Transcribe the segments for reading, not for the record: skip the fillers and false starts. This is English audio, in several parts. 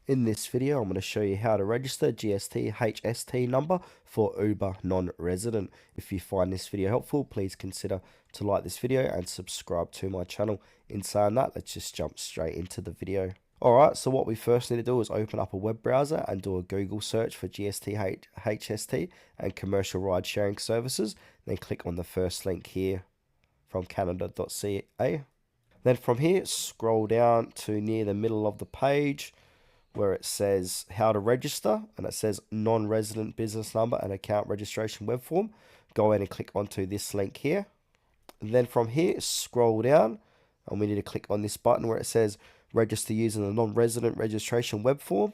In this video, I'm going to show you how to register GST HST number for Uber non-resident. If you find this video helpful, please consider to like this video and subscribe to my channel. In saying that, let's just jump straight into the video. Alright, so what we first need to do is open up a web browser and do a Google search for GST HST and commercial ride sharing services. Then click on the first link here from canada.ca. Then from here, scroll down to near the middle of the page where it says how to register, and it says non-resident business number and account registration web form. Go ahead and click onto this link here. And then from here, scroll down, and we need to click on this button where it says register using the non-resident registration web form,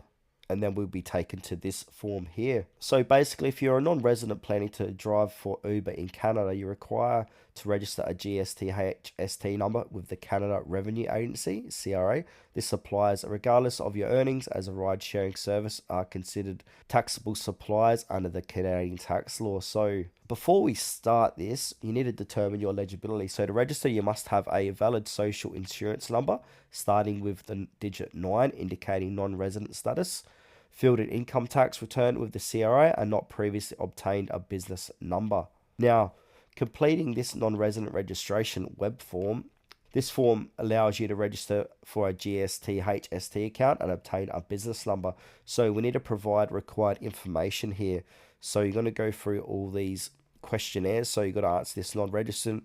and then we'll be taken to this form here. So basically, if you're a non-resident planning to drive for Uber in Canada, you require to register a GST HST number with the Canada Revenue Agency, CRA. This applies regardless of your earnings, as a ride-sharing service are considered taxable supplies under the Canadian tax law. So before we start this, you need to determine your eligibility. So to register, you must have a valid social insurance number starting with the digit 9, indicating non-resident status. Filled an income tax return with the CRA and not previously obtained a business number. Now, completing this non-resident registration web form, this form allows you to register for a GST HST account and obtain a business number. So we need to provide required information here. So you're going to go through all these questionnaires. So you've got to answer this non-resident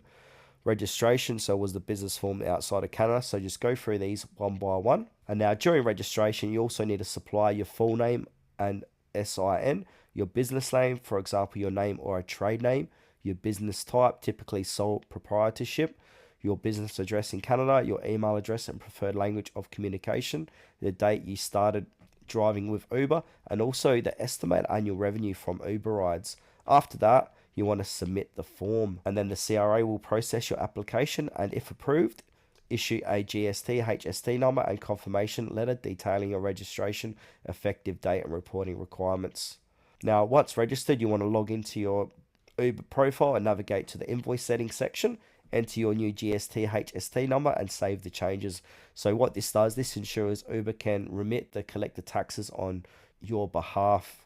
registration. So was the business form outside of Canada? So just go through these one by one. And now during registration, you also need to supply your full name and SIN, your business name, for example, your name or a trade name, your business type, typically sole proprietorship, your business address in Canada, your email address and preferred language of communication, the date you started driving with Uber, and also the estimated annual revenue from Uber rides. After that, you want to submit the form, and then the CRA will process your application, and if approved, issue a GST HST number and confirmation letter detailing your registration, effective date and reporting requirements. Now, once registered, you want to log into your Uber profile and navigate to the invoice settings section, enter your new GST HST number and save the changes. So what this does, this ensures Uber can remit the collected taxes on your behalf.